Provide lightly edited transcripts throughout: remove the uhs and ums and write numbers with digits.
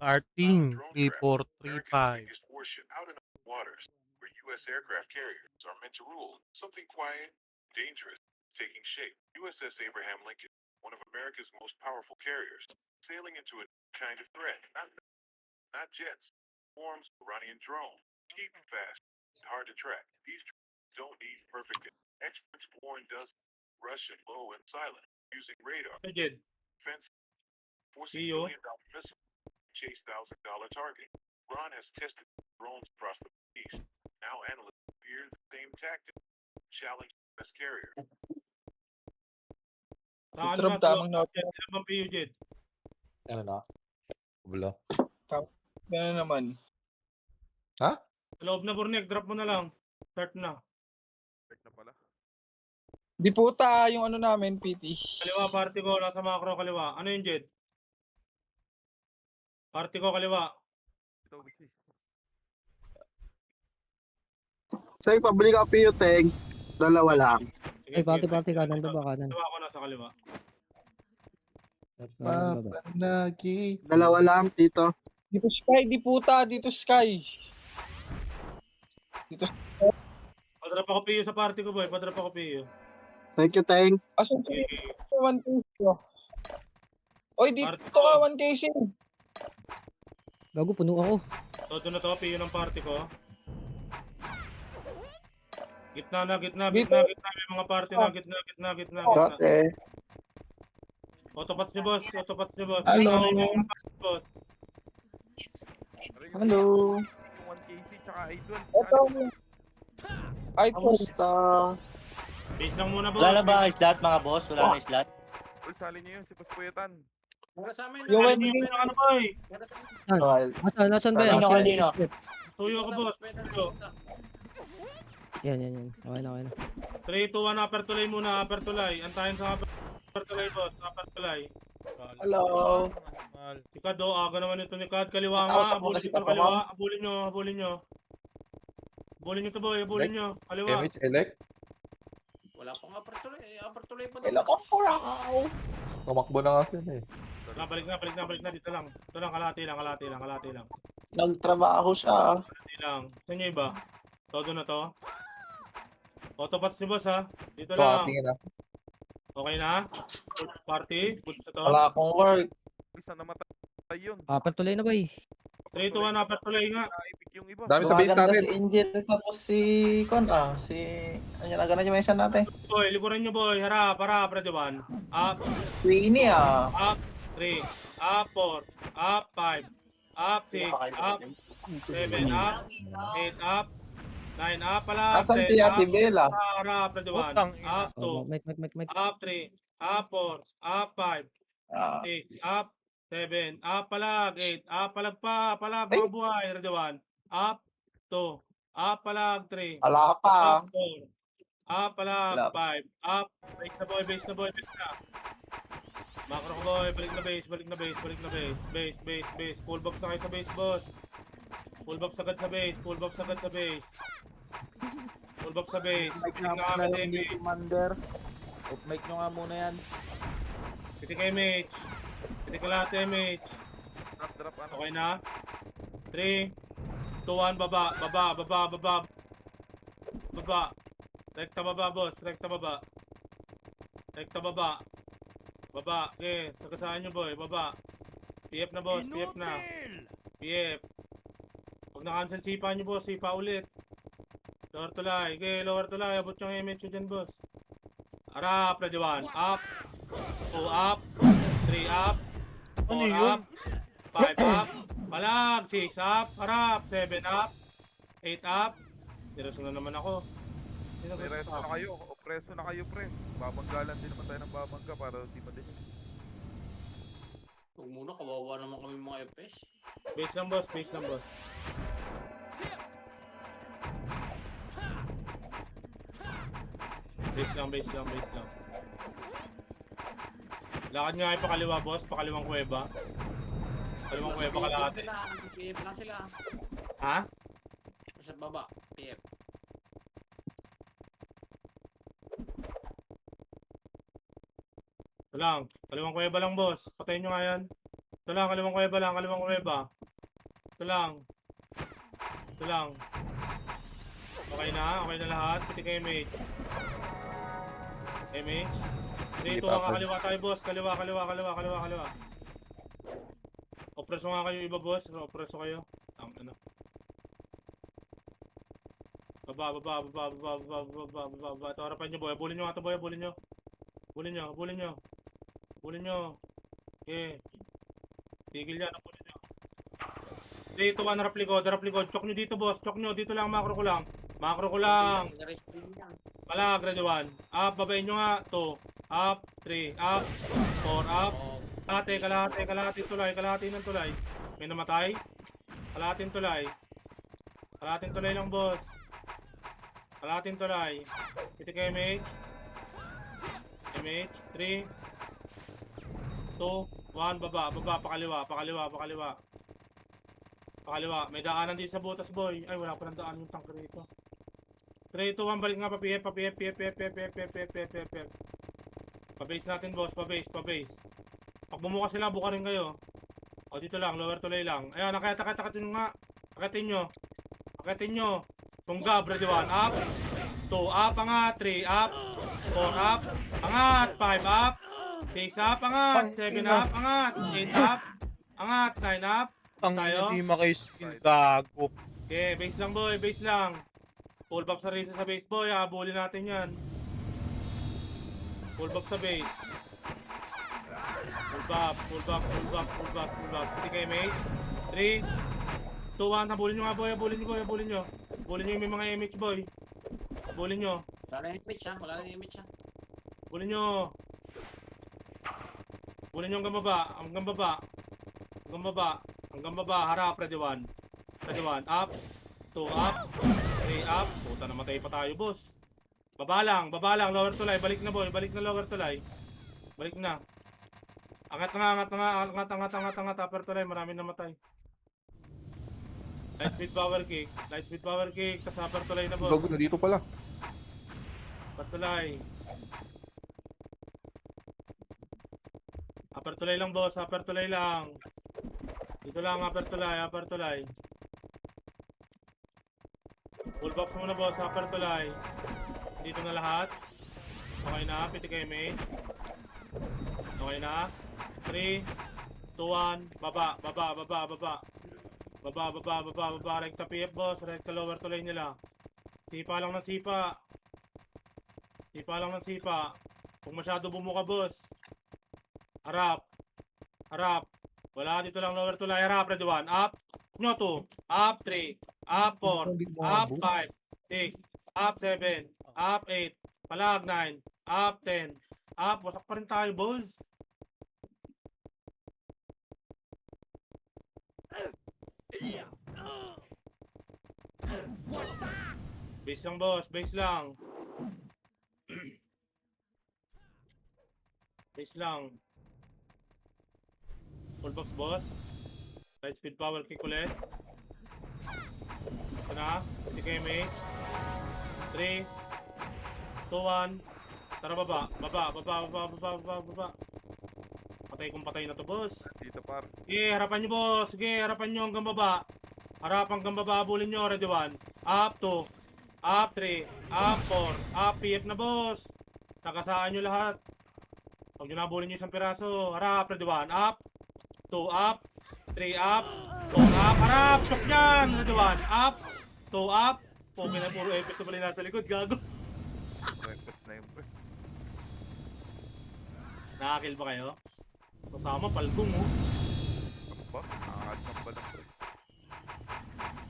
Starting 3435. biggest warship out in open waters, where U.S. aircraft carriers are meant to rule. Something quiet, dangerous, taking shape. USS Abraham Lincoln, one of America's most powerful carriers, sailing into a kind of threat. Not jets, swarms of Iranian drone, cheap, fast, and hard to track. These drones don't need perfect. Experts warn dozens, Russian, low and silent, using radar, Jed. defense, forcing See you. $1 billion missile, chase $1,000 target. Iran has tested drones across the East. Now analysts fear the same tactic, challenge U.S. carrier. Sa ano Trob, na, tamang tulog note. Jed. Ilan bang PU, Jed? Ano na? Bulo. Gano'n naman. Ha? Sa loob na, Burnek. Drop mo na lang. Start na. Check na pala. Di puta yung ano namin, PT. Kaliwa, party ko. Nasa macro, kaliwa. Ano yung Jed? Party ko, kaliwa. Ito, busis. Say, pabili ka Piyuteng. Dalawa lang. Sige, Ay, party, sige, party, sige. kanan baba, kanan. Kaliwa ko, nasa kaliwa. Kanan baba. Papanagi. Dalawa lang, Tito. Dito Sky, di puta. Dito Sky. Padrap ako PU sa party ko, boy. Padrap ako PU. Thank you, Teng. Asan si Okay. 1KC? Oy, dito Party ka, ko. 1KC. Gago, puno ako. Todo na to, PU ng party ko. Gitna na, gitna, Dito. gitna, gitna. May mga party na, gitna, gitna, gitna, gitna. Dati. Autopats niyo, boss. Autopats niyo, boss. Hello. Boss. Hello. Yung 1KC tsaka Idol. Ito. Ay, Kamusta? Base lang muna, boss. Wala na ba slot mga boss? Wala na slot? Uy, sali niyo yun, si Puspuyetan. yung Kali 1KC. niyo yung ano, boy. Nasaan ba yan? Kanino? Tuyo ka, boss. Tuyo. Yan. Okay na. 3, 2, 1, upper tulay muna, upper tulay. Antayin sa upper tulay, boss. Upper tulay. Hello. Nikad, aga naman ito, Nikad. Kaliwa nga, Nakausap mo abulin na si nyo, Papa kaliwa. Mom? Abulin nyo. Abulin nyo to, boy. Abulin nyo. Kaliwa. Damage elect. Wala pang upper tuloy pa Hello ka, Furaw. Tumakbo na nga sila eh. Balik na. Dito lang. Ito lang, kalati lang. Nagtrabaho siya. Kalati lang. Saan nyo iba? Todo na to. Autopats nyo, boss, ha? Dito lang. Tingin na. Okay na? Party? Good sa to? Wala akong work. Uy, saan namatay yun? Upper tuloy na ba eh? 3, 2, 1, upper tulay nga. Nakaipik yung iba. Dami sa base Gumaganda natin. si Angel. Tapos si ano yan, agad na yung mention natin. Boy, likuran nyo, boy. Harap, ready one. Up, Queenie ah. up, 3, up, 4, up, 5, up, 6, up, 7, up, 8, up, 9, up pala, Asan 10, si Ate up, Bella? harap, ready one. Up, 2, Oh, mic. up, 3, up, 4, up, 5, Ah, 6, up, 7, up palag, 8, up palag pa, palag mga buhay, ready one. Up, 2, up palag, 3, wala pa. up, 4, up palag, Wala 5, up, base na boy, base na. Macro ko, boy, balik na base. Base. Full box na kayo sa base, boss. Full box agad sa base. Full box sa base. Pitik na kami, Demi. Commander. Make nyo nga muna yan. Pitik kay Mitch. Pitik ka lahat, Mitch. Drop, ano? Okay na? 3, 2, 1, baba. Rekta baba, boss. Rekta baba. Baba. Okay, sagasaan nyo, boy. Baba. PF na, boss. PF. Pag na-cancel sipa nyo, boss. Sipa ulit. Lower tulay. Okay, lower tulay. Abot yung MH dyan, boss. Harap. Ready one. Up. 2 up. 3 up. 4 up. 5 up. Palag. 6 up. Harap. 7 up. 8 up. Diretso na naman ako. Preso na kayo. O preso na kayo, pre. Babanggalan din naman tayo ng babangga para di madinig. Huwag muna, kawawa naman kami mga FPS. Base lang, boss. Base lang. Lakad nga ay pakaliwa, boss. Pakaliwang kuweba. Pakaliwang kuweba kalahati. PF lang sila. Ha? Sa baba, PF. Ito lang. Kaliwang kuweba lang, boss. Patayin nyo nga yan. Ito lang, kalimang kuweba lang, kalimang kuweba. Ito lang. Ito lang. Okay na lahat. Pati kay MH. MH. Dito Hindi pa, nga kaliwa tayo, boss. Kaliwa. Opreso nga kayo iba, boss. Opreso kayo. Ano. Baba. Ito, harapan nyo, boy. Bulin nyo nga ito, boy. Bulin nyo. Okay. Tigil yan. Bulin nyo. Dito ka, harap likod. Chok nyo dito, boss. Chok nyo. Dito lang, macro ko lang. Palag, ready 1. Up, babayin nyo nga. 2. Up, 3. Up, 4. Up. Kalahati. Kalahati ng tulay. May namatay. Kalahating tulay lang, boss. Kalahating tulay. Ito kay MH. 3, 2, 1, baba. Pakaliwa. May daanan dito sa butas, boy. Ay, wala pa ng daan yung tank rito. 3, 2, 1, balik nga, pa-PF. Pa-base natin, boss. Pa-base. Pag bumukas sila, buka rin kayo. O, dito lang, lower tulay lang. Ayan, akatin nga. Akatin nyo. Tunggab, ready 1, up. 2, up, angat. 3, up. 4, up. Angat. 5, up. 6, up, angat. 7, up, angat. 8, up. Angat. 9, up. Ang Tayo? hindi maka-skill, gago. Okay, base lang, boy. Base lang. Full back sa race sa base, boy. Habulin natin yan. Full back sa base. Full back. Sige kayo, mate. 3, 2, 1. Habulin nyo nga, boy. Habulin nyo yung may mga MH, boy. Habulin nyo. Wala na image ha. Wala na image ha. Habulin nyo hanggang baba. Harap, ready 1. Up. 2, up. 3, up. Puta, namatay pa tayo, boss. Baba lang. Lower tulay. Balik na, boy. Balik na lower tulay. Balik na. Angat. Upper tulay. Maraming namatay. Light speed power kick. Tas upper tulay na, boss. Gago na dito pala. Upper tulay. Upper tulay lang, boss. Upper tulay lang. Dito lang, upper tulay. Full box muna, boss. Upper tulay. Dito na lahat. Okay na. Piti kayo, mate. Okay na. 3, 2, 1. Baba. Right sa PF, boss. Right sa lower tulay nila. Sipa lang ng sipa. Kung masyado bumuka, boss. Harap. Wala, dito lang lower tulay. Harap, ready 1. Up. Nyo 2. Up 3. Up 4. Up 5. 6. Up 7. Up 8. Palag 9. Up 10. Up. Wasak pa rin tayo, boss. Base lang, boss. Base lang. Full box, boss. Light speed power kick ulit. Ito na. Hindi kayo, mate. 3, 2, 1. Tara, baba. Patay na to, boss. Dito par. Sige, harapan nyo, boss. Harapan nyo hanggang baba. Hanggang baba, abulin nyo. Ready 1. Up 2. Up 3. Up 4. Up PF na, boss. Sakasaan nyo lahat. Huwag nyo nabulin nyo isang piraso. Harap, ready 1. Up. 2, up. 3, up. 4, up. Harap, chok yan. Ready 1. Up. 2, up. Okay na, puro FS na pala yung nasa likod. Gago. Record na yun, pre. Nakakill ba kayo? Kasama, palgong, oh. Ano ba? Nakakadang ba lang, pre?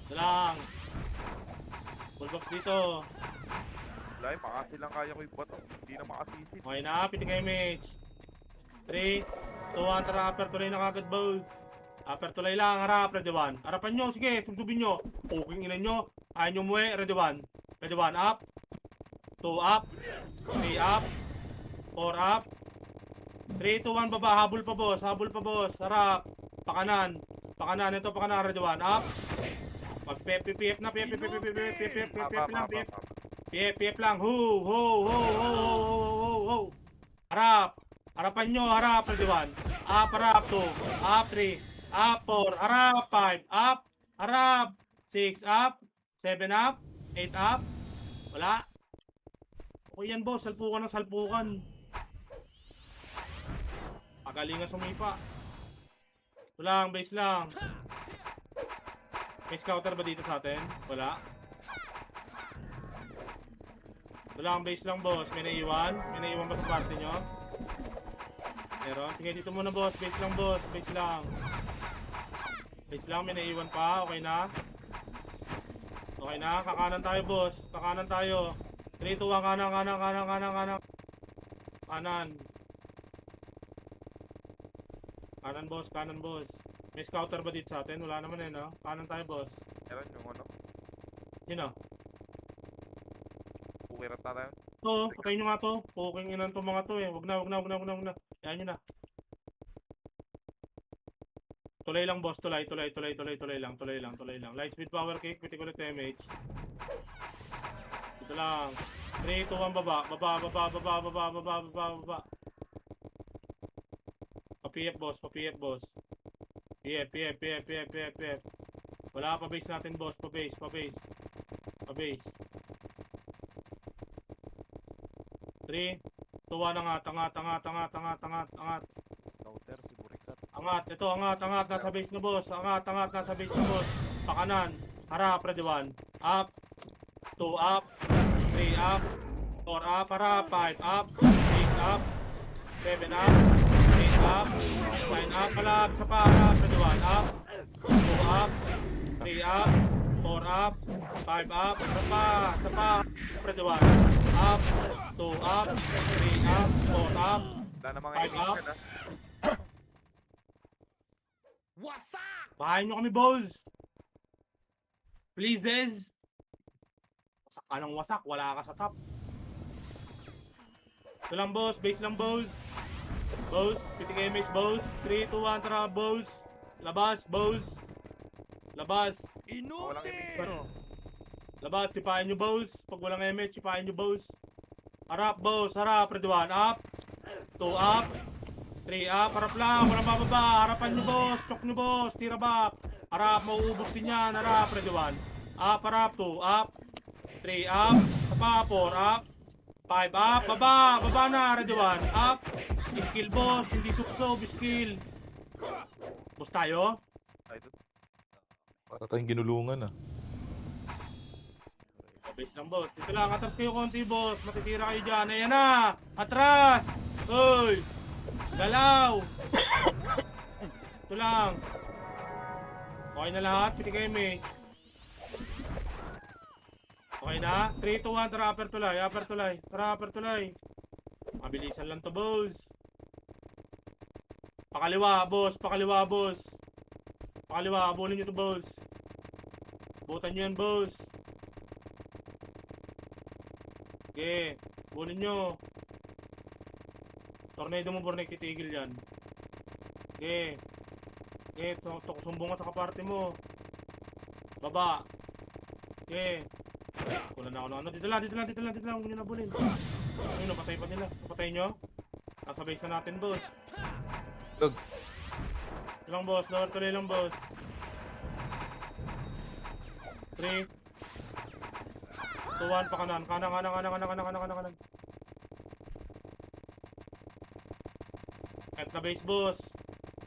Ito lang. Full box dito. Wala eh, makasi lang kaya ko yung bato. Hindi na makasisid. Okay na, piti kayo, mate. 3, 2, 1, tara, upper tulay na kagad, boss. Upper tulay lang, harap, ready 1. Harapan nyo, sige, sumsubin nyo. Poking ina nyo. Ayaw nyo muwi, ready 1. Ready 1, up. 2, up. 3, up. 4, up. 3, 2, 1, baba. Habol pa, boss. Harap. Pakanan. Ito, pakanan, ready 1, up. PF na, PF lang, PF lang. Ho. Harapan nyo, ready 1. Up, harap, 2, up, 3, up, 4, harap, 5, up, harap, 6, up, 7, up, 8, up. Wala. Okay yan, boss. Salpukan ng salpukan. Pagalingan sumipa. Ito lang, base lang. May scouter ba dito sa atin? Wala. Ito lang, base lang, boss. May naiwan? May naiwan ba sa party nyo? Meron? Sige, dito muna, boss. Base lang, boss. Base lang. Base lang, may naiwan pa. Okay na? Okay na? Kakanan tayo, boss. Kakanan tayo. 3, 2, 1, kanan, kanan, kanan, kanan, kanan. Kanan. Kanan, boss. Kanan, boss. May scouter ba dito sa atin? Wala naman eh, no? Kanan tayo, boss. Meron yung ano. Sino? Uwirat na tayo. To, patayin nyo nga to. Puking inan to mga to eh. Wag na, wag na, wag na, wag na, wag na. Yan nyo na. Tulay lang, boss. Tulay, tulay, tulay, tulay, tulay lang, tulay lang, tulay lang. Light speed power kick, critical damage. Ito lang. 3, 2, 1, baba. Baba, baba, baba, baba, baba, baba, baba. Pa-PF, boss. Pa-PF, boss. PF, PF, PF, PF, PF, PF. Wala pa base natin, boss. Pa-base, pa-base. Pa-base. 3, 2, 1, angat, angat, angat, angat, angat, angat, angat. Scouter, si Burikat. Angat, ito, angat, angat, nasa base na, boss. Angat, angat, nasa base na, boss. Pakanan. Harap, ready 1. Up. 2, up. 3, up. 4, up. Harap, 5, up. 6, up. 7, up. 8, up. 9, up. Palag, sa pa, harap, ready 1. Up. 2, up. 3, up. 4, up. 5, up. Sa pa, ready 1. Up. 2, up. 3, up. 4, up. Wala namang 5 up. edition, Bahayin nyo kami, boss! Pleases! Wasak ka ng wasak, wala ka sa top. Ito lang, boss. Base lang, boss. Boss, piting image, boss. 3, 2, 1, tara, boss. Labas, boss. Labas. Walang edition. Labas, sipahin nyo, boss. Pag walang image, sipahin nyo, boss. Harap, boss. Harap, ready 1, up. 2, up. 3, up. Harap lang, walang bababa. Harapan nyo, boss. Chok nyo, boss. Tira back. Harap, mauubos din yan. Harap, ready 1. Up, harap, 2, up. 3, up. Sapa, 4, up. 5, up. Baba, baba na. Ready 1, up. Skill, boss. Hindi tukso, skill. Boss tayo? Ay, doon. Para tayong ginulungan ah. Base lang, boss. Dito lang, atras kayo konti, boss. Matitira kayo dyan. Ayan na! Atras! Uy! Galaw! Ito lang. Okay na lahat. Piti kayo, mate. Okay na? 3, 2, 1. Tara, upper tulay. Upper tulay. Tara, upper tulay. Mabilisan lang to, boss. Pakaliwa, boss. Pakaliwa, boss. Pakaliwa. Abulin nyo to, boss. Butan nyo yan, boss. Okay, bulin nyo. Tornado mo, Bornek, titigil yan. Okay. Okay, sumbong ka sa kaparte mo. Baba. Okay. Wala na ako ng ano. Dito lang, dito lang, dito lang, dito lang. Huwag nyo nabulin. Ayun, napatay pa nila. Napatay nyo? Nasa base na natin, boss. Lug. Ito lang, boss. Lower tuloy lang, boss. 3, 2, 1, pa kanan. Kanan, kanan, kanan, kanan, kanan, kanan, kanan, kanan. At na base, boss.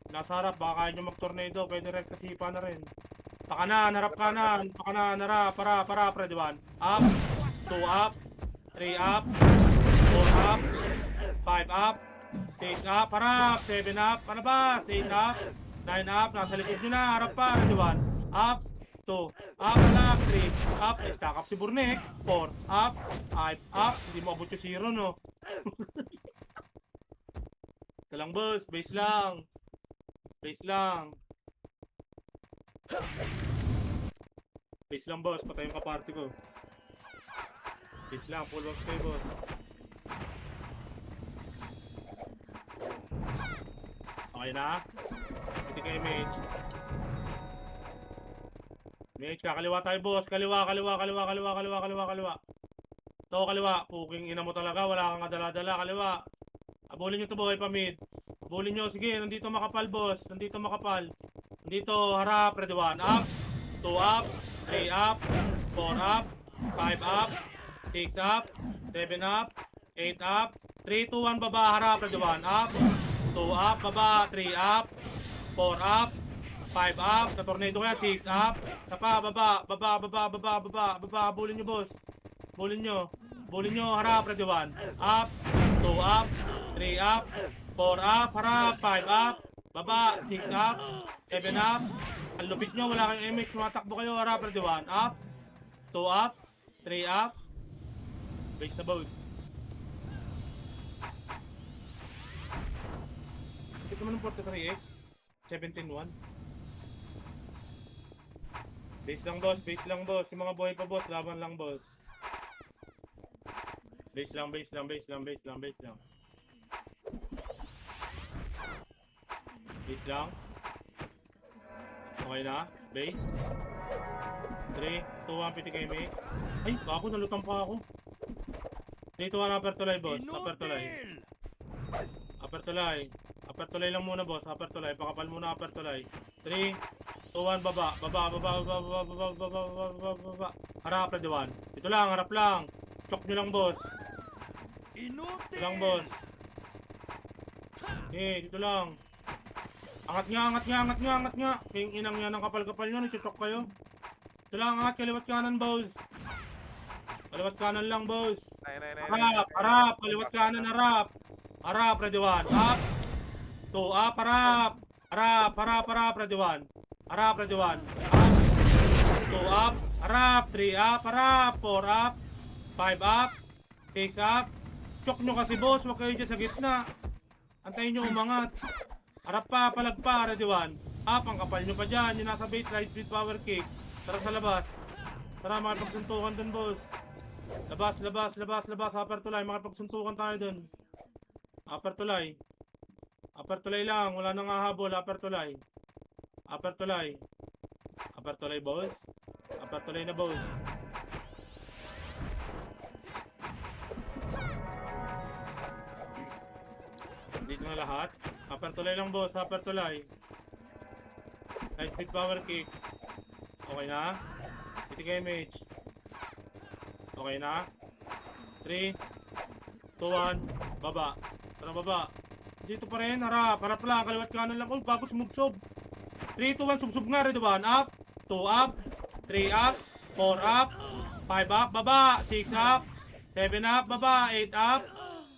Nasa harap, baka kaya nyo mag-tornado. Pwede red kasi pa na rin. Pa kanan, harap kanan. Pa kanan, harap, para, ready 1. Up, 2 up, 3 up, 4 up, 5 up, 6 up, harap, 7 up, palabas, 8 up, 9 up, nasa likod nyo na, harap pa, ready 1. Up, 2, up, halap, 3, up, stack up si Burnek, 4, up, 5, up, hindi mo abot yung 0, no? Ito lang, boss, base lang. Base lang. Base lang, boss, patay yung kaparty ko. Base lang, full work kayo, boss. Okay na? Hindi kayo, mate. Mate, kakaliwa tayo, boss. Kaliwa. Ito, kaliwa. Puking ina mo talaga. Wala kang kadala-dala. Kaliwa. Abulin nyo to, boy, pa mid. Bully nyo. Sige, nandito makapal, boss. Nandito makapal. Nandito, harap. Ready, 1 up. 2 up. 3 up. 4 up. 5 up. 6 up. 7 up. 8 up. 3, 2, 1, baba. Harap. Ready, 1 up. 2 up. Baba. 3 up. 4 up. 5 up. Sa tornado kaya. 6 up. Tapa. Baba. Baba. Baba. Baba. Baba. Baba. Bully nyo, boss. Bully nyo. Bully nyo. Harap. Ready, 1 up. 2 up. 3 up. 4 up. Harap. 5 up. Baba. 6 up. 7 up. Ang lupit nyo. Wala kayong image. Tumatakbo kayo. Harap. Ready, 1 up. 2 up. 3 up. Base na, boss. Ito naman ng 43x. 17-1. Base lang, boss. Base lang, boss. Yung mga buhay pa, boss. Laban lang, boss. Base lang, base lang, base lang, base lang, base lang. Base lang. Okay na? Base. 3, 2, 1, piti kayo, mate. Ay, ako, nalutang pa ako. 3, 2, 1, upper tulay, boss. Upper tulay. Upper tulay. Upper tulay lang muna, boss. Upper tulay. Pakapal muna, upper tulay. 3, 2, 1, baba. Baba, baba, baba, baba, baba, baba, baba, baba. Harap, ready, 1. Ito lang, harap lang. Chok nyo lang, boss. Ito lang, boss. Eh, dito lang. Angat nga, angat nga, angat nga, angat nga. Yung inang yan ng kapal-kapal nyo, nagchuchok kayo. Ito lang, angat, kaliwat kanan, boss. Kaliwat kanan lang, boss. Harap, harap, kaliwat kanan, harap. Harap, ready, 1. Up. 2, up, harap. Harap, harap, harap, ready, 1. Harap, ready, 1. Up. 2, up. Harap, 3, up, harap. 4, up. 5, up. 6, up. Chok nyo kasi, boss. Huwag kayo dyan sa gitna. Antayin nyo umangat. Harap pa, palag pa, ready, 1. Up, ang kapal nyo pa dyan. Yung nasa base, light speed power kick. Tara sa labas. Tara, makapagsuntukan dun, boss. Labas, labas, labas, labas. Upper tulay, makapagsuntukan tayo dun. Upper tulay. Upper tulay lang, wala nang hahabol. Upper tulay. Upper tulay. Upper tulay, boss. Upper tulay na, boss. Dito na lahat. Upper tulay lang, boss. Upper tulay. Light speed power kick. Okay na? Itigay image. Okay na? 3, 2, 1, baba. Tara, baba. Dito pa rin, harap. Harap lang, kaliwat kanan lang. Oh, bago sumubsob. 3, 2, 1, subsob nga, ready, 1. Up, 2 up, 3 up, 4 up, 5 up, baba. 6 up, 7 up, baba. 8 up,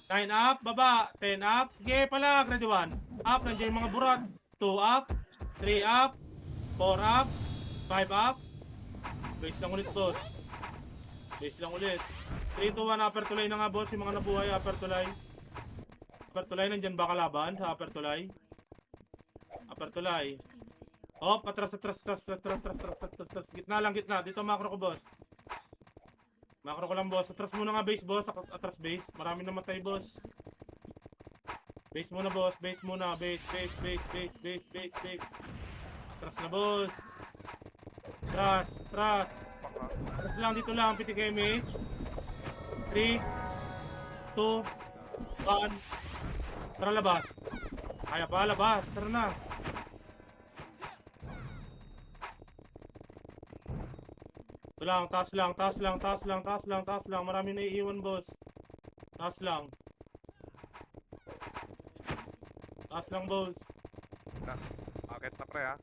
9 up, baba. 10 up. Sige, palag, ready, 1. Up, nandiyan yung mga burat. 2 up, 3 up, 4 up, 5 up. Base lang ulit, boss. Base lang ulit. 3, 2, 1, upper tulay na nga, boss. Yung mga nabuhay, upper tulay. Upper tulay, nandyan ba kalaban sa upper tulay? Upper tulay. Hop, atras, atras, atras, atras, atras, atras, atras, atras. Gitna lang, gitna. Dito macro ko, boss. Macro ko lang, boss. Atras muna nga base, boss. Atras base. Marami namatay, boss. Base muna, boss. Base muna. Base, base, base, base, base, base, base. Atras na, boss. Atras, atras. Atras lang, dito lang. Pitik image. 3, 2, 1. Tara, labas. Kaya pa, labas. Tara na. Ito lang, taas lang, taas lang, taas lang, taas lang, taas lang. Marami na iiwan, boss. Taas lang. Taas lang, boss. Akit na pre ha.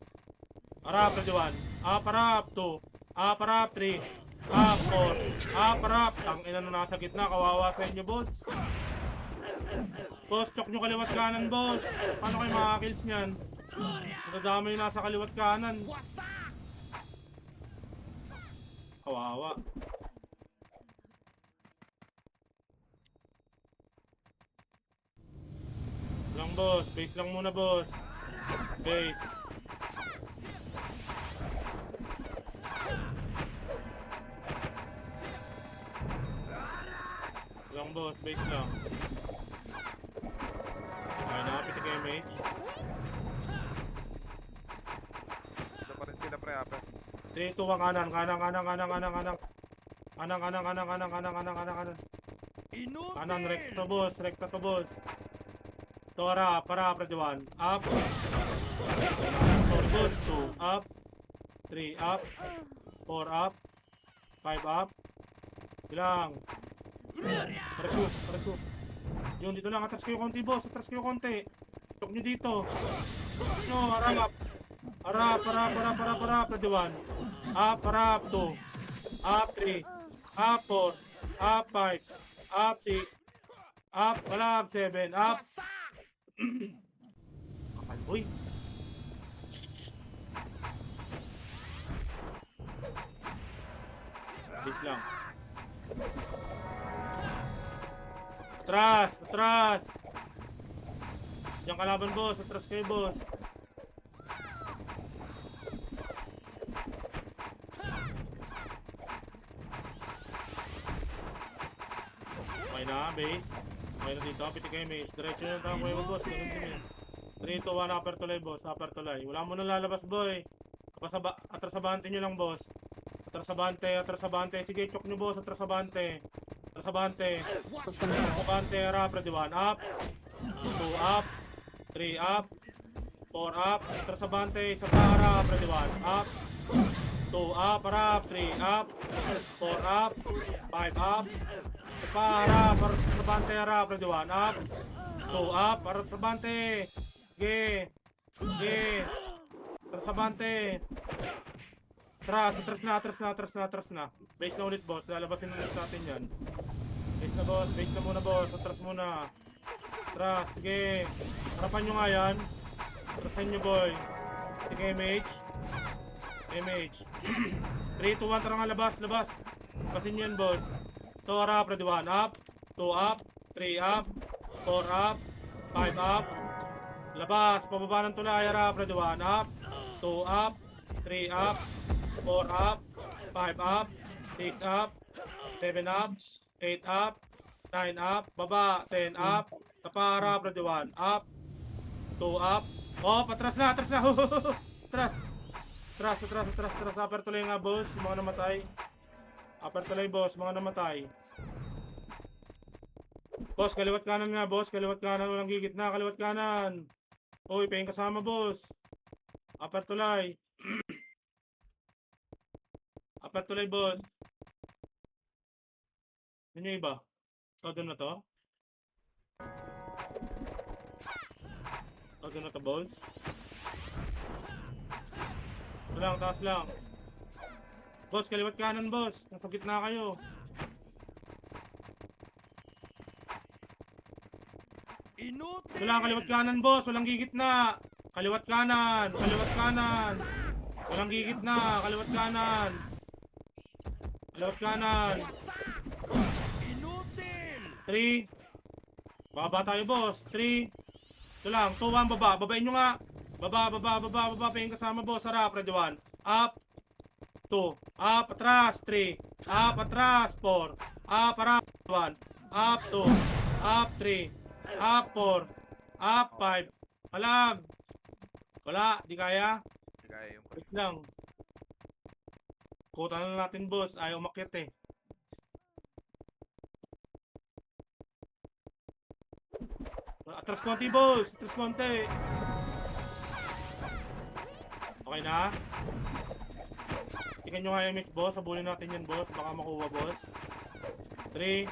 Harap, ready, 1. Up, harap, 2. Up, harap, 3. Up, 4. Up, harap. Tangina na nasa gitna. Kawawa sa inyo, boss. Boss, chok nyo kaliwat kanan, boss. Paano kayo makakills nyan? Nadadami yung nasa kaliwat kanan. Kawawa. Lang, boss. Base lang muna, boss. Base. Lang, boss. Base lang. Okay na, piti kayo mage. Dito pa rin sila pre ha. 3, 2, 1, kanan, kanan, kanan, kanan, kanan, kanan. Kanan, kanan, kanan, kanan, kanan, kanan, kanan, kanan. Kanan, rekta, boss. Rekta to, boss. Tora, para, ready 1. Up. Sorry, boss. 2, up. 3, up. 4, up. 5, up. Bilang. Parashoot. Yun, dito lang. Atras kayo konti, boss. Atras kayo konti. Tok nyo dito. No, harap. Harap, para. Ready 1. Up, harap. 2. Up, 3. Up, 4. Up, 5. Up, 6. Up, palag. 7. Up. Kapal, boy. Bis lang. Atras. Diyan kalaban, boss. Atras kayo, boss. Okay na, base. Okay na dito, pitik kayo, mage. Diretso na tayo kayo, boss. Ganun din eh. 3, 2, 1, upper tulay, boss. Upper tulay. Wala mo na lalabas, boy. Atrasabante nyo lang, boss. Atrasabante. Sige, chok nyo, boss. Atrasabante, harap, ready 1. Up. 2, up. 3, up. 4, up. Atrasabante, isa pa, harap, ready 1. Up. 2, up, harap. 3, up. 4, up. 5, up. Isa pa, harap, atrasabante, harap, ready 1. Up. 2, up, atrasabante. Sige. Atrasabante. Atras na. Base na ulit, boss. Lalabasin ulit natin yan. Base na muna, boss. Atras muna. Atras, sige. Harapan nyo nga yan. Atrasan nyo, boy. Sige, MH. 3, 2, 1, tara nga, labas. Labasin nyo yan, boss. So, harap, ready 1. Up. 2, up. 3, up. 4, up. 5, up. Labas, pababa ng tulay, harap, ready 1. Up. 2, up. 3, up. 4, up. 5, up. 6, up. 7, up. 8, up. 9, up. Baba. 10, up. Kapara, ready 1. Up. 2, up. Oh, patras na. Atras. Upper tuloy nga, boss. Yung mga namatay. Upper tuloy, boss. Mga namatay. Boss, kaliwat kanan nga, boss. Walang gigit na. Kaliwat kanan. Uy, paying kasama, boss. Upper tulay. Upper tulay, boss. Ano yung iba? Todo na to? Todo na to, boss? Ito lang, taas lang. Boss, kaliwat kanan, boss. Nasa gitna kayo. Ito lang, kaliwat kanan, boss. Walang gigit na. Kaliwat kanan. Walang gigit na. Kaliwat kanan. 3. Baba tayo, boss. 3. Ito lang, 2, 1, baba. Babain nyo nga. Baba. Paying kasama, boss. Harap, ready 1. Up. 2. Up, atras. 3. Up, atras. 4. Up, harap. 1. Up, 2. Up, 3. Up, 4. Up, 5. Palag. Wala, di kaya. Hindi kaya yung Wait lang. Kuta na natin, boss. Ayaw umakyat eh. Atras konti, boss. Atras konti. Okay na? Tingnan nyo nga yung mix, boss. Sabulin natin yan, boss. Baka makuha, boss. 3.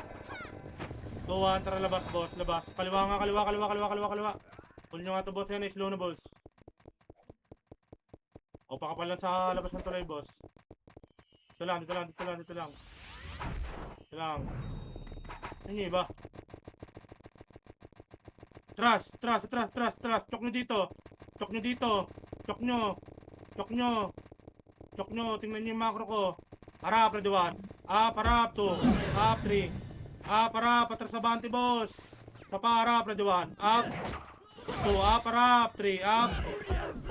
2, 1. Tara, labas, boss. Labas. Kaliwa nga, kaliwa. Pull nyo nga to, boss. Yan, slow na, boss. O, pakapalan sa labas ng tulay, boss. Dito lang. Ano yung iba? Tras. Chok nyo dito. Chok nyo. Tingnan nyo yung macro ko. Harap, ready 1. Up, harap, 2. Up, 3. Up, harap, atrasabante, boss. Papa, harap, ready 1. Up. 2, up, harap, 3. Up.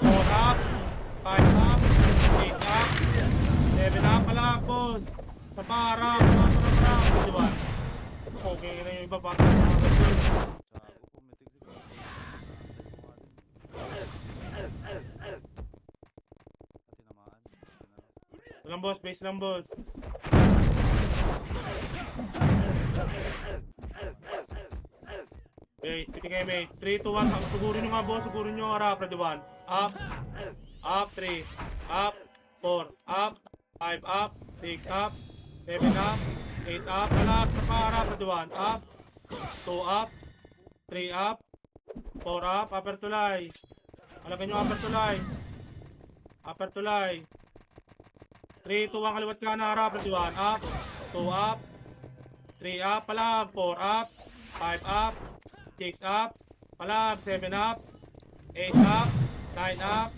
4, up. 5, up. 6, up. 7, up, palak, boss. Papa, harap, ready 1. Okay na yung iba, baka Gago, pumitig si Gago. Tinamaan. lang, boss. Base lang, boss. Okay, pitigay mate. 3, 2, 1. Sugurin nyo nga boss, sugurin nyo. Harap, ready 1. Up. Up, 3. Up. 4. Up. 5 up. 6 up. 7 up. 8 up. Palat, sa pa, harap, ready 1. Up. 2 up. 3 up. 4 up. Upper tulay. Alagyan nyo upper tulay. Upper tulay. 3, 2, 1. Kaliwat ka na, harap, ready 1. Up. 2 up. 3 up. Palag. 4 up. 5 up. 6 up, palag, 7 up, 8 up, 9 up,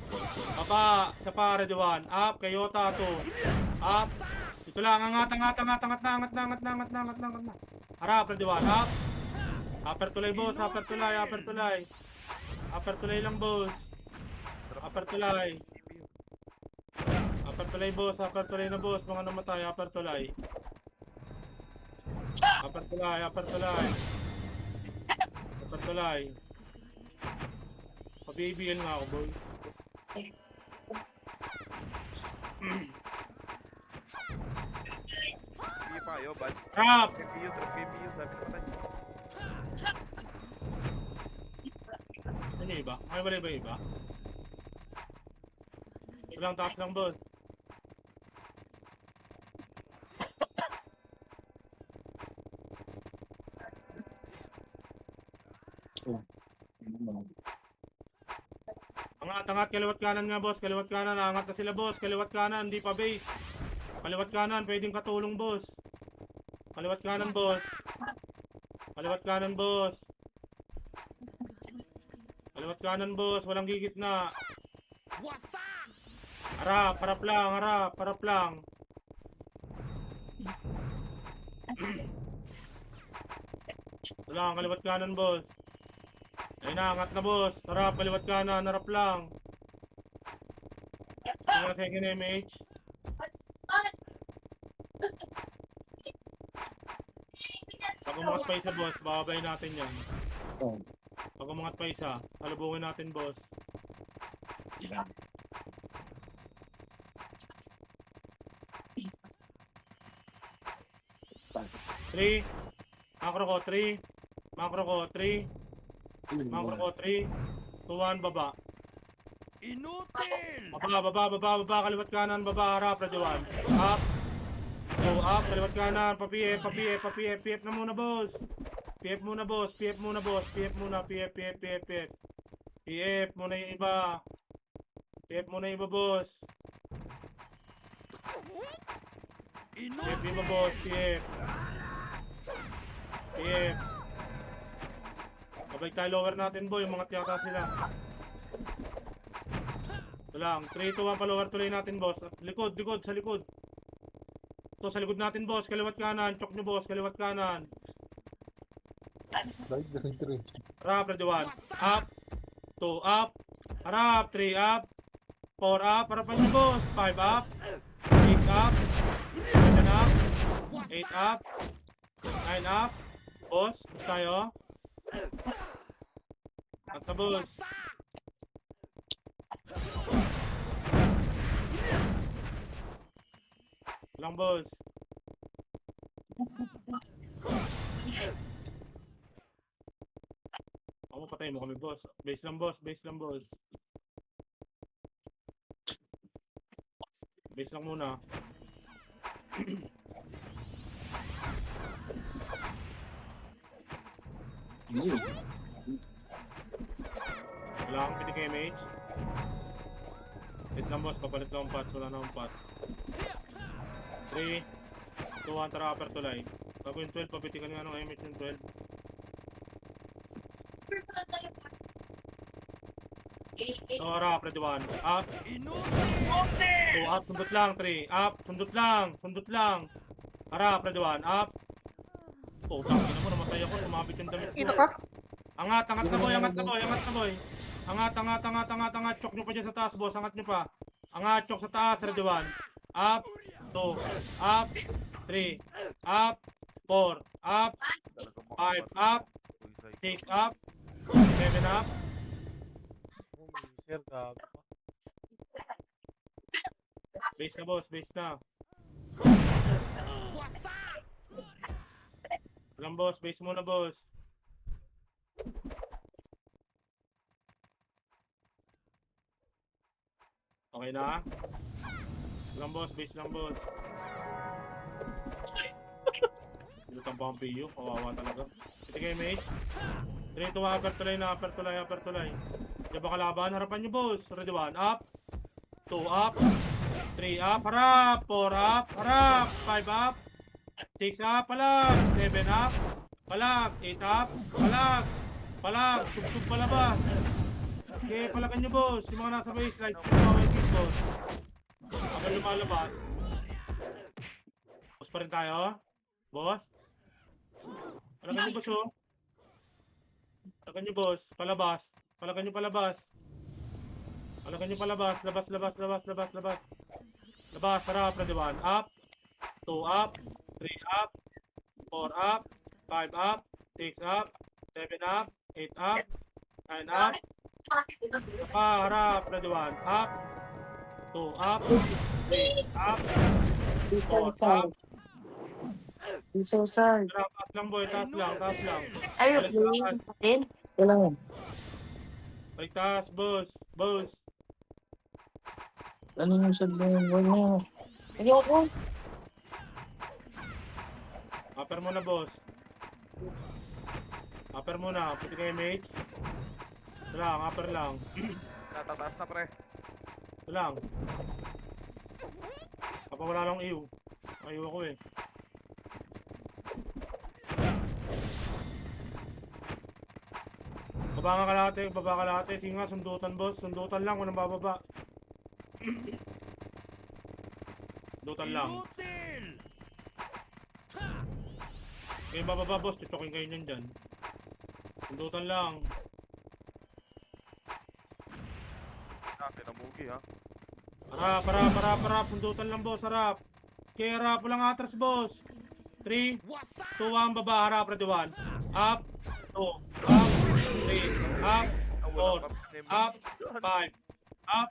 baba, sa pa, ready 1, up, Kayota 2, up, ito lang, angat na, harap, ready 1, up, upper tulay boss, upper tulay lang boss, upper tulay boss, upper tulay na boss, mga namatay, upper tulay, Patulay. Pabibigan nga ako, boy. Sige pa, yo, bad. Rap! PPU, drop PPU, sabi ko tayo. Ano yung iba? Ay, wala iba? Ilang taas lang, boss. Angat, kaliwat kanan nga boss, kaliwat kanan, angat na sila boss, kaliwat kanan, hindi pa base. Kaliwat kanan, pwedeng katulong boss. Kaliwat kanan boss. Kaliwat kanan boss. Kaliwat kanan boss, walang gigit na. Harap lang. Wala, kaliwat kanan boss. Ayun na, angat na boss. Harap, kaliwat kanan, harap lang. Tingnan sa second image. Pag umangat pa isa boss, bababay natin yan. Pag umangat pa isa, salubungin natin boss. Three. Macro ko 3. Macro ko 3. 2, 1, baba. Inutil! Baba, kaliwat kanan, baba, harap, ready 1. Up. 2, up, kaliwat kanan, pa-PF na muna, boss. PF muna, PF muna yung iba. PF muna yung iba, boss. PF iba, boss, PF. Babay tayo lower natin, boy, mga tiyata sila. Ito lang, 3, 2, 1, pa-lower tuloy natin, boss. Likod, sa likod. Ito, sa likod natin, boss, kaliwat kanan. Chok nyo, boss, kaliwat kanan. Harap, ready 1. Up. 2, up. Harap, 3, up. 4, up. Harapan nyo, boss. 5, up. 6, up. 7, up. 8, up. 9, up. Boss, bus tayo. At na, boss. Lang, boss. Ako, patay mo kami, boss. Base lang, boss. Base lang muna. Wala akong pinig image. Wait lang, boss. Papalit lang ang pots. Wala na ang pots. 3, 2, 1, tara, upper tulay. Bago yung 12, papitikan nga ng image yung 12. So, harap, ready 1. Up. 2, up, sundot lang. 3, up, sundot lang. Harap, ready 1. Up. Oh, tangin mo, namatay ako. Sumabit yung damit ko. Angat na boy. Angat. Chok nyo pa dyan sa taas, boss. Angat nyo pa. Angat, chok sa taas, ready 1. Up. 2, up. 3, up. 4, up. 5, up. 6, up. 7, up. Base na, boss. Base na. Alam, boss. Base muna, boss. Okay na? Lang boss, base lang boss. Lutang pa ang PU, kawawa talaga. Ito kayo mate. 3 to upper tulay na, upper tulay. Diyan ba kalaban? Harapan nyo boss. Ready 1, up. 2 up. 3 up, harap. 4 up, harap. 5 up. 6 up, palag. 7 up. Palag. 8 up. Palag. Palag. Sub-sub palabas. Okay, palagan nyo boss. Yung mga nasa base, like, boss. Habang lumalabas. Boss pa rin tayo. Boss. Palagan nyo boss oh. Palagan nyo boss. Palabas. Palagan nyo palabas. Palagan nyo palabas. Labas. Labas. Harap. Ready 1. Up. 2 up. 3 up. 4 up. 5 up. 6 up. 7 up. 8 up. 9 up. Harap. Ready 1. Up. 2 up. 3 up. 4 up. Taas lang boy. Taas lang. Are you playing din? Kailangan. Balik taas. Boss. Ano yung sabihin mo niya? Hindi ako. Upper muna boss. Upper muna. Puti kayo mate. Ito lang. Upper lang. Natataas na, pre. Ito lang. Kapag wala lang iyo. Ayaw ako eh. Baba kalate. Sige nga, sundutan boss. Sundutan lang, walang bababa. Sundutan lang. Kayo bababa boss, tutukin kayo nyan dyan. Sundutan lang. Tinamugi, ha? Harap. Sundutan lang boss, harap. Okay, harap. Walang atras boss. 3, 2, 1, baba, harap. Ready 1. Up. 2, up. 3, up. 4, up. 5, up.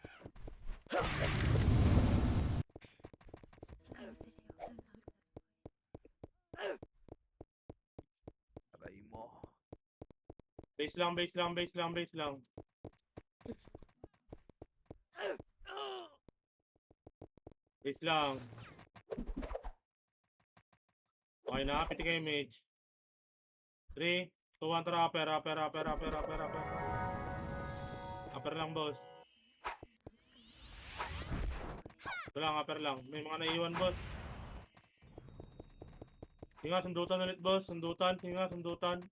Aray mo. Base lang. Base lang. Okay na, piti kayo mage. 3, 2, 1, tara, upper. Upper lang, boss. Ito lang, upper lang. May mga naiiwan, boss. Sige nga, sundutan ulit, boss. Sundutan. Sundutan,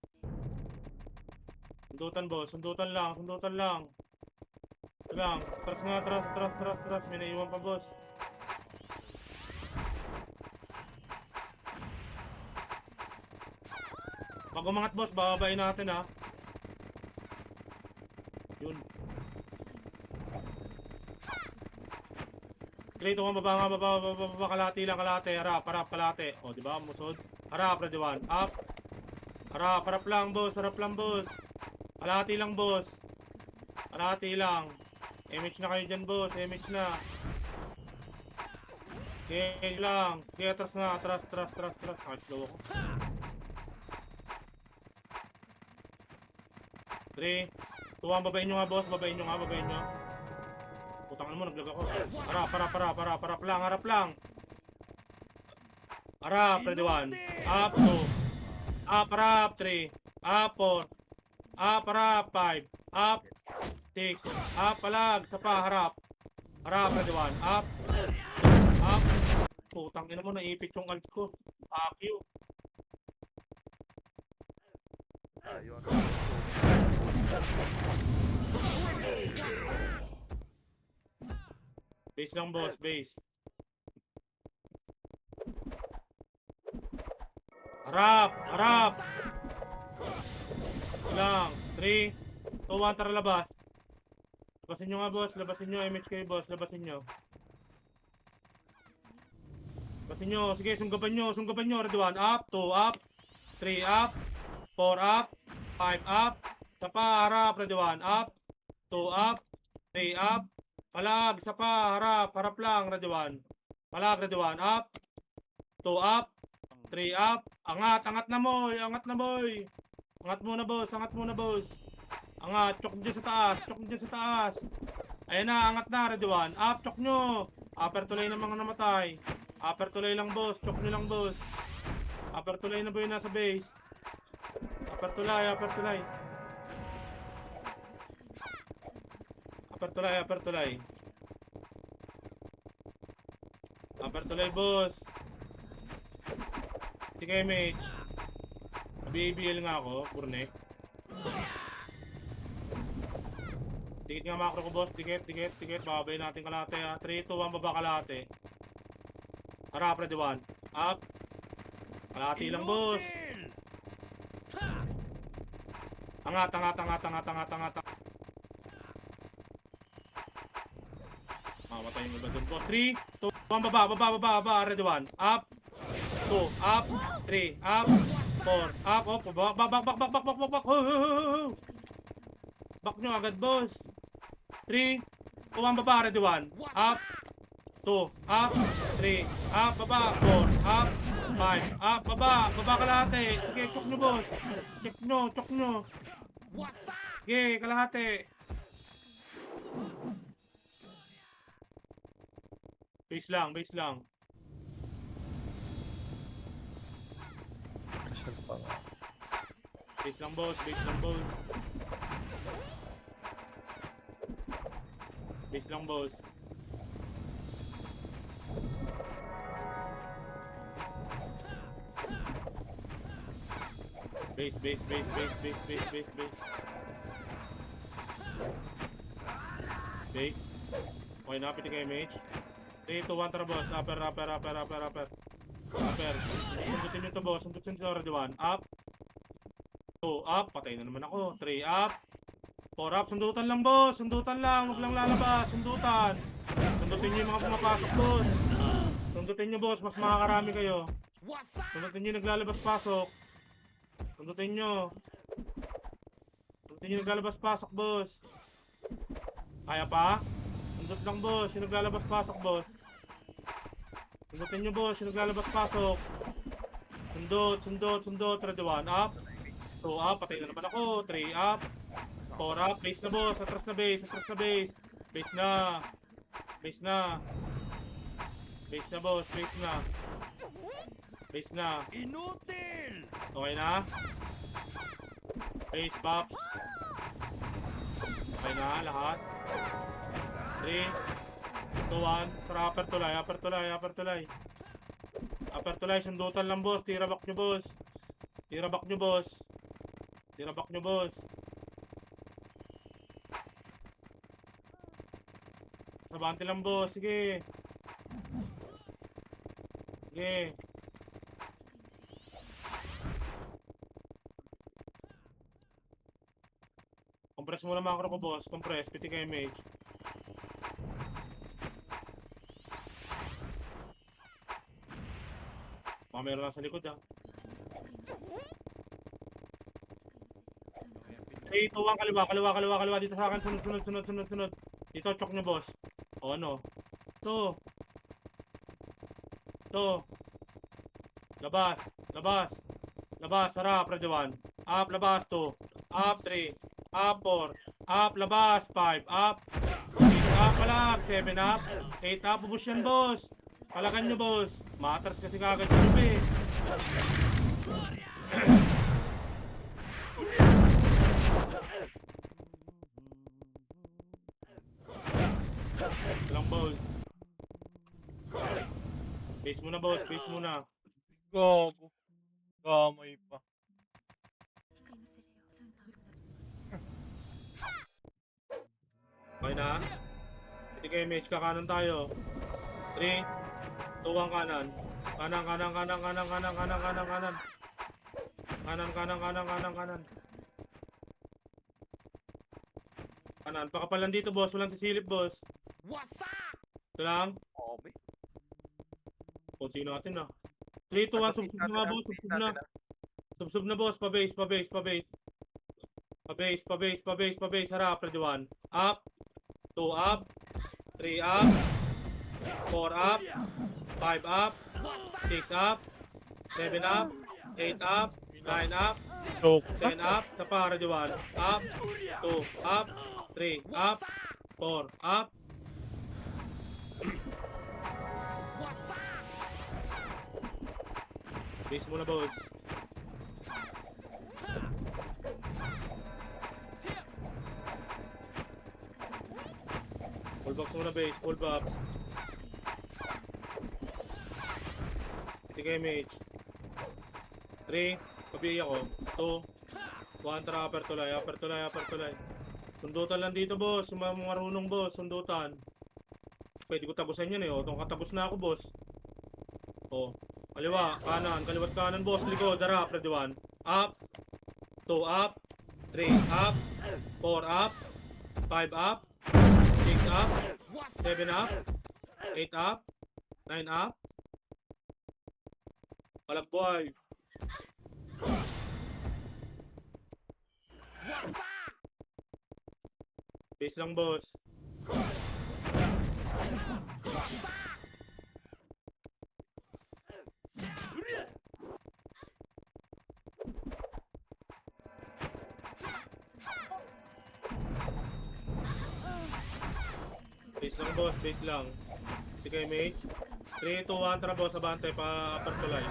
boss. Sundutan lang. Ito lang. Atras. May naiiwan pa, boss. Pag umangat boss, bababain natin ha. Yun. Krito nga baba, kalate. Harap, kalate. O, diba? Musod. Harap, ready 1. Up. Harap lang, boss. Kalate lang, boss. Image na kayo dyan, boss. Image na. Okay lang. Okay, atras na. Atras. Slow ako. 3, 2, 1, babayin nyo nga boss, babayin nyo. Putang mo, naglag ako. Harap lang. Harap, ready 1. Up, 2. Up, harap, 3. Up, 4. Up, harap, 5. Up, 6. Up, palag, sapa, harap. Harap, ready 1. Up. Putang ina mo, naipit yung alt ko. Akyo. Ayun. Base lang boss, base. Harap. Lang. 3, 2, 1, tara labas. Labasin nyo nga boss, MH kayo boss, labasin nyo. Sige, sunggaban nyo, ready 1, up, 2, up, 3, up, 4, up, 5, up, sapa, harap, ready 1, up, 2, up, 3, up, palag, sapa, harap lang, ready 1, palag, ready 1, up, 2, up, 3, up, angat na boy, angat muna boss, angat, chok dyan sa taas, Ayan na, angat na, ready 1. Up, chok nyo. Upper tulay ng mga namatay. Upper tulay lang, boss. Chok nyo lang, boss. Upper tulay na ba yung nasa base? Upper tulay, upper tulay. Upper tulay, upper tulay. Upper tulay, boss. Sige, mate. BBL nga ako, Burnek. Tikit nga macro ko, boss. Tikit. Babay natin kalate, ha. 3, 2, 1, baba kalate. Harap, ready 1. Up. Kalate lang, boss. Angat. Mamatay yung iba dun, boss. 3, 2, 1, baba. Ready 1. Up. 2, up. 3, up. 4, up. Up. Back. Back nyo agad, boss. 3, 2, 1, baba. Ready 1. Up. 2, up. 3, up. Baba. 4, up. 5, up. Baba kalahati. Sige, chok nyo, boss. Chok nyo. Sige, kalahati. Base lang. Special pa nga. Base lang, boss. Base lang, boss. Base. Base. Okay na, piti kayo, mage. 3, 2, 1, tara, boss. Upper. Sundutin nyo to, boss. Sundutin nyo to, ready 1. Up. 2, up. Patay na naman ako. 3, up. 4, up. Sundutan lang, boss. Sundutan lang. Huwag lang lalabas. Sundutan. Sundutin nyo yung mga pumapasok, boss. Sundutin nyo, boss. Mas makakarami kayo. Sundutin nyo yung naglalabas-pasok. Sundutin nyo yung naglalabas-pasok, boss. Kaya pa? Sundot lang, boss. Yung naglalabas-pasok, boss. Sundutin nyo, boss. Yung naglalabas-pasok. Sundot. Ready 1. Up. 2, up. Patay na naman ako. 3, up. 4, up. Base na, boss. Atras na base. Base na, boss. Base na. Inutil! Okay na? Base, pops. Okay na, lahat. 3, 2, 1. Tara, upper tulay. Sundutan lang, boss. Tira back nyo, boss. Sabante lang, boss. Sige. Compress muna macro ko, boss. Compress. Piti kayo, mage. Baka meron lang sa likod, ha. 3, 2, 1, kaliwa. Dito sa akin. Sunod. Dito, chok nyo, boss. O, ano? Ito. Labas. Harap. Ready 1. Up. Labas. 2. Up. 3. Up. 4. Up. Labas. 5. Up. 6. Up. Palab. 7. Up. 8. Up. Ubus yan, boss. Palagan nyo, boss. Matras kasi kagad yung eh. Lang, boss. Base muna, boss. Gago. Gamay pa. Okay na? Hindi kayo, mage. Kakanan tayo. 3, 2, 1, kanan. Kanan. Kanan. Pakapalan dito, boss. Walang sisilip, boss. Ito lang. Okay. Konti natin, ah. 3, 2, 1. Subsub na, boss. Subsub na, boss. Pa-base. Harap. Ready 1. Up. 2, up. 3, up. 4, up. 5, up. 6, up. 7, up. 8, up. 9, up. 10, up. Sa pa, ready 1. Up. 2, up. 3, up. 4, up. Base muna, boss. Full box muna, base. Full box. Sige, mage. 3, pabiya ko. 2, 1, tara, upper tulay, upper tulay, upper tulay. Sundutan lang dito, boss. Yung mga marunong, boss. Sundutan. Pwede ko tagusan yan eh. O, itong katagos na ako, boss. O, kaliwa, kanan, kaliwat kanan, boss. Likod, dara, ready 1. Up. 2, up. 3, up. 4, up. 5, up. 6, up. 7, up. 8, up. 9, up. Walang buhay. Base lang, boss. Base lang, boss. Base lang. Sige, mate. 3, 2, 1. Tara, boss. Abante pa upper tulay.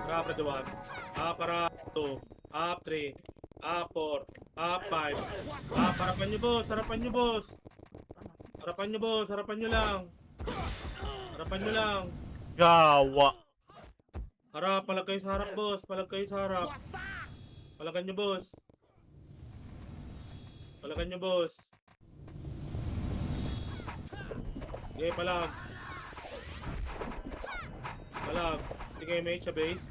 Tara, upper 1. Up, para 2. Up, 3. Up, 4. Up, 5. Up, harapan nyo, boss. Harapan nyo, boss. Harapan nyo, boss. Harapan nyo lang. Harapan nyo lang. Gawa. Harap, palag kayo sa harap, boss. Palag kayo sa harap. Palagan nyo, boss. Palagan nyo, boss. Okay, palag. Palag. Sige, mate, sa base.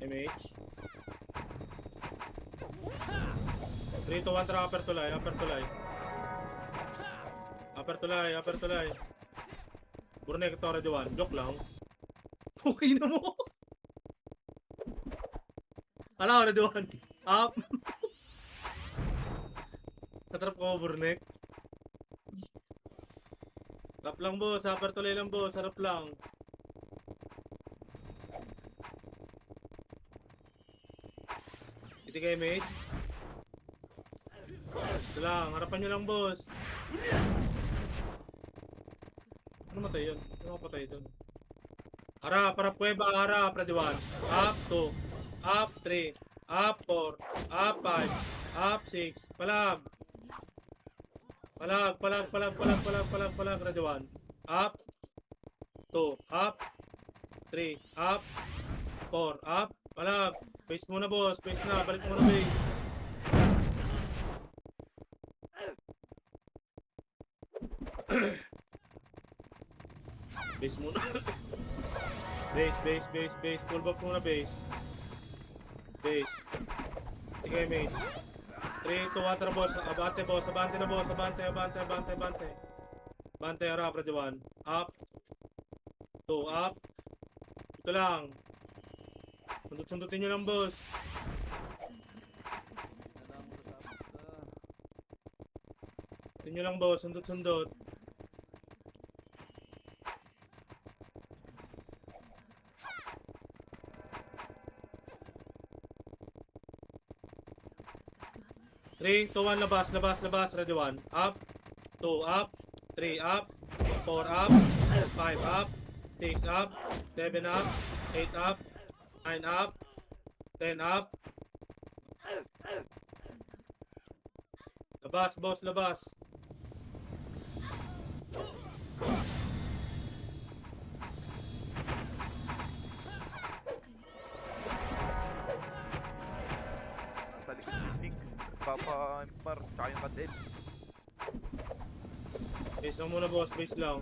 MH. 3, 2, 1, tara, upper tulay, upper tulay. Upper tulay, upper tulay. Burnek, Torre de 1. Joke lang. Okay na mo. Ala, Red 1. Up. Natrap ko, Burnek. Tap lang, boss. Upper tulay lang, boss. Harap lang. Iti kayo, mate. Ito lang. Harapan nyo lang, boss. Ano matay yun? Ano patay dun? Harap, harap kuweba, harap. Ready 1. Up 2. Up 3. Up 4. Up 5. Up 6. Palag. Palag, palag, palag, palag, palag, palag, palag. Ready 1. Up 2. Up 3. Up 4. Up. Palag. Base muna, boss. Base na. Balik muna, base. Base muna. Base, base, base, base. Full box muna, base. Base. Sige, mate. 3, 2, 1, tara, boss. Abante, boss. Abante na, boss. Abante, abante, abante, abante. Abante, harap. Ready 1. Up. 2, up. Ito lang. Sundot-sundutin nyo lang, boss. Kailangan mo tatapos ka. Sundutin nyo lang, boss. Sundot-sundot. Three, 2, 1, labas, labas, labas. Ready 1. Up. 2, up. 3, up. 4, up. 5, up. 6, up. 7, up. 8, up. 9, up. 10, up. Labas, boss, labas. Nasa likod yung Nick. Papa-impar. Tsaka yung Kadel. Base lang muna, boss. Base lang.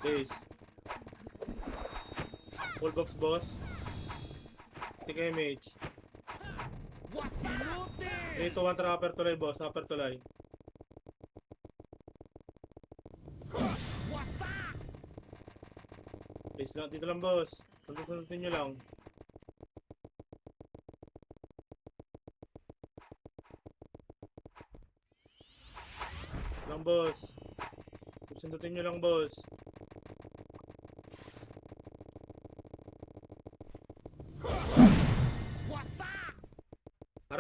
Base. Full box, boss. Sige, mage. 3, 2, 1, tara, upper tulay, boss. Upper tulay. Base lang. Dito lang, boss. Sundutin nyo lang. Lang, boss. Sundutin nyo lang, boss.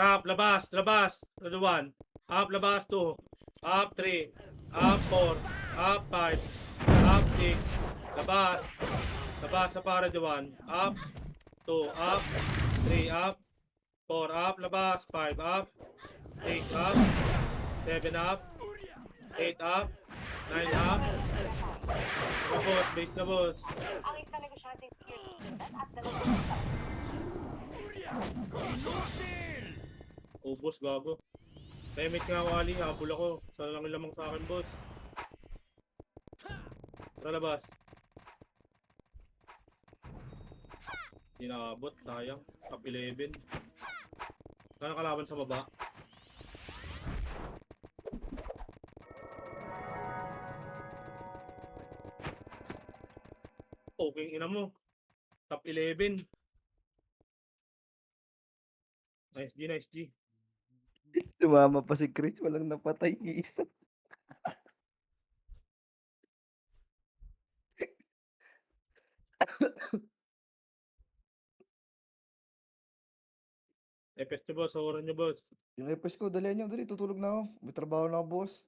Harap, labas, labas. Red 1. Up, labas, 2. Up, 3. Up, 4. Up, 5. Up, 6. Labas. Labas sa para, Red 1. Up, 2. Up, 3. Up, 4. Up, labas. 5. Up, 6. Up, 7 up. 8 up. 9 up. Boss, base na boss. Ubos, gago. Pemit nga wali, habol ako. Saan lang lamang sa akin, boss. Tara labas. Hindi nakabot, sayang. Top 11. Saan kalaban sa baba? Okay, ina mo. Top 11. Nice G, nice G. Tumama pa si Chris, walang napatay isa. FS nyo boss, oran nyo boss. Yung epes ko, dali nyo, dali, tutulog na ako. May trabaho na ako, boss.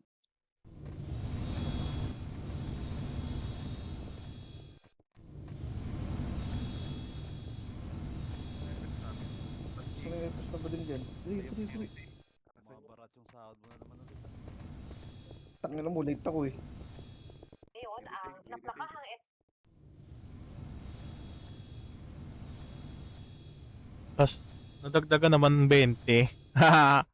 Saan yung epes na ba din dyan? Dali, dali, dali. Mabarat yung sahod mo na naman ulit. Tangin na mo, late ako eh. Ngayon, ang naplakahang Tapos, nadagdagan naman 20. Haha.